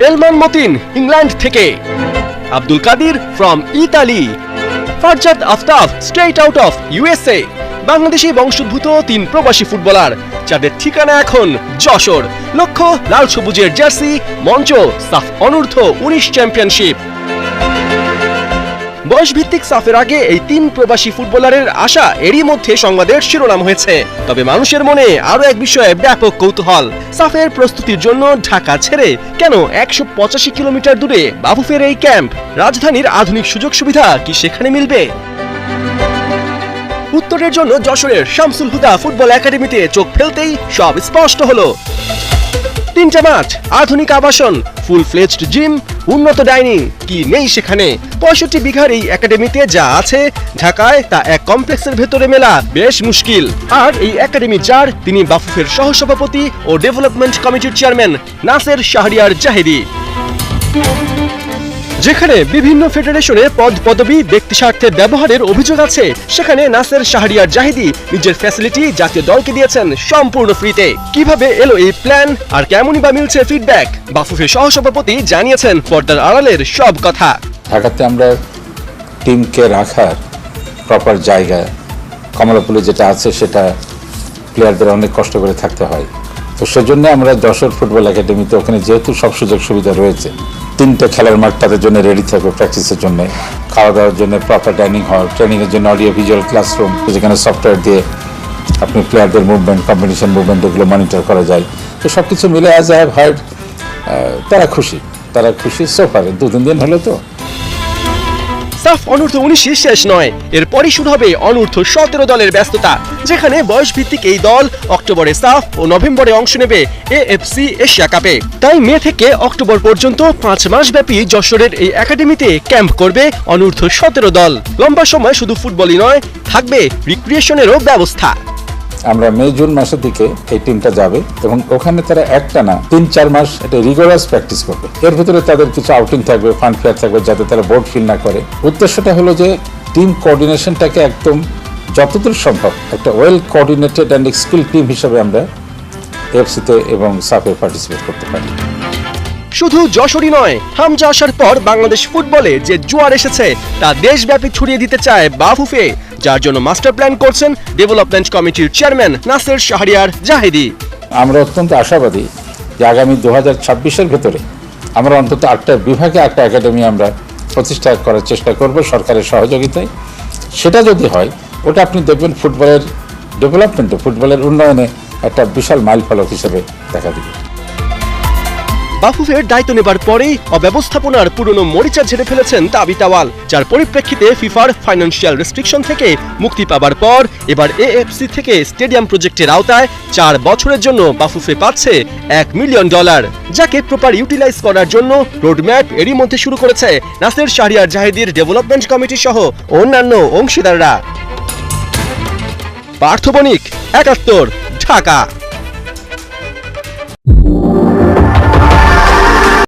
এলমান Matin England থেকে, Abdul Kadir from Italy, Farzad Aftab straight out of USA. Bangladeshi বংশোদ্ভূত 3 প্রবাসী ফুটবলার, যাদের ঠিকানা এখন যশোর। লক্ষ্য লাল সবুজের জার্সি, মঞ্চ সাফ অনূর্ধ্ব 19 চ্যাম্পিয়নশিপ। বয়সভিত্তিক সাফের আগে এই 3 প্রবাসী ফুটবলারের আশা এরই মধ্যে সংবাদের শিরোনাম হয়েছে। তবে মানুষের মনে আরো এক বিষয়ে ব্যাপক কৌতূহল। সাফের প্রস্তুতির জন্য ঢাকা ছেড়ে কেন 185 কিলোমিটার দূরে বাফুফের এই ক্যাম্প? রাজধানীর আধুনিক সুযোগ সুবিধা কি সেখানে মিলবে? উত্তরের জন্য যশোরের শামসুল হুদা ফুটবল একাডেমিতে চোখ ফেলতেই সব স্পষ্ট হলো। 3টে মাঠ, আধুনিক আবাসন, ফুল ফ্লেজড জিম, উন্নত ডাইনিং, কি নেই সেখানে? 65 বিঘার এই একাডেমিতে যা আছে ঢাকায় তা এক কমপ্লেক্সের ভেতরে মেলা বেশ মুশকিল। আর এই একাডেমি যার, তিনি বাফুফের সহসভাপতি ও ডেভেলপমেন্ট কমিটির চেয়ারম্যান নাসের শাহরিয়ার জাহেদি। যেখানে বিভিন্ন ফেডারেশনের পদ পদবি ব্যক্তি স্বার্থে ব্যবহারের অভিযোগ আছে, সেখানে নাসের শাহরিয়ার জাহিদি নিজের ফ্যাসিলিটি জাতীয় দলকে দিয়েছেন সম্পূর্ণ ফ্রিতে। কিভাবে এলো এই প্ল্যান আর কেমনই বা মিলছে ফিডব্যাক? বাফুফের সহসভাপতি জানিয়েছেন পর্দার আড়ালের সব কথা। ঢাকাতে আমরা টিমকে রাখার প্রপার জায়গা, কমলাপুরে যেটা আছে সেটা প্লেয়ারদের অনেক কষ্ট করে থাকতে হয়। তো সেজন্য আমরা যশোর ফুটবল একাডেমিতে ওখানে যেহেতু সব সুযোগ সুবিধা রয়েছে, 3টে খেলার মাঠ তাদের জন্য রেডি থাকবে, প্র্যাকটিসের জন্য, খাওয়া দাওয়ার জন্য প্রপার ডাইনিং হল, ট্রেনিংয়ের জন্য অডিও ভিজুয়াল ক্লাসরুম, যেখানে সফটওয়্যার দিয়ে আপনি প্লেয়ারদের মুভমেন্ট, কম্পিটিশন মুভমেন্ট এগুলো মনিটর করা যায়। তো সব কিছু মিলে অ্যাজ আই হ্যাভ হার্ড তারা খুশি সোফারে 2-3 দিন হলো। তো সাফ অনূর্ধ্ব 19 শেষ নয়, এরপরই শুরু হবে অনূর্ধ্ব 17 দলের ব্যস্ততা, যেখানে বয়সভিত্তিক এই দল অক্টোবরে সাফ ও নভেম্বরে অংশ নেবে এএফসি এশিয়া কাপে। তাই মে থেকে অক্টোবর পর্যন্ত 5 মাস ব্যাপী যশোরের এই একাডেমিতে ক্যাম্প করবে অনূর্ধ্ব 17 দল। লম্বা সময় শুধু ফুটবলই নয়, থাকবে রিক্রিয়েশনেরও ব্যবস্থা। আমরা মে জুন মাসের দিকে এই টিমটা যাবে এবং ওখানে তারা একটানা 3-4 মাস একটা রিগোরাস প্র্যাকটিস করবে। এর ভিতরে তাদের কিছু আউটিং থাকবে, ফান ফেয়ার থাকবে, যাতে তারা বোর্ড ফিল না করে। উদ্দেশ্যটা হলো যে টিম কোঅর্ডিনেশনটাকে একদম যতদূর সম্ভব একটা well coordinated and skill team হিসেবে আমরা এফসিতে এবং সাফে পার্টিসিপেট করতে পারি। শুধু যশোরই নয়, হামজা আসার পর বাংলাদেশ ফুটবলে যে জোয়ার এসেছে তা দেশব্যাপী ছড়িয়ে দিতে চায় বাফুফে, যার জন্য মাস্টার প্ল্যান করছেন ডেভেলপমেন্ট কমিটির চেয়ারম্যান নাসের শাহরিয়ার জাহেদি। আমরা অত্যন্ত আশাবাদী যে আগামী 2026-এর ভেতরে আমরা অন্তত 8টা বিভাগে 8টা একাডেমি আমরা প্রতিষ্ঠা করার চেষ্টা করব সরকারের সহযোগিতায়। সেটা যদি হয়, ওটা আপনি দেখবেন ফুটবলের ডেভেলপমেন্টে, ফুটবলের উন্নয়নে একটা বিশাল মাইলফলক হিসেবে দেখা দিবে। বাফুফের দায়িত্ব নেবার পরেই অব্যবস্থাপনার পুরনো মরিচা ঝেড়ে ফেলেছেন তাবিত আওয়াল, যার পরিপ্রেক্ষিতে ফিফার ফাইন্যান্সিয়াল রেস্ট্রিকশন থেকে মুক্তি পাবার পর এবার এএফসি থেকে স্টেডিয়াম প্রজেক্টের আওতায় 4 বছরের জন্য বাফুফে পাচ্ছে $1 মিলিয়ন, যাকে প্রপার ইউটিলাইজ করার জন্য রোডম্যাপ এরই মধ্যে শুরু করেছে নাসের শাহরিয়ার জাহেদির ডেভেলপমেন্ট কমিটি সহ অন্যান্য অংশীদাররা। পার্থ বণিক, 71, ঢাকা।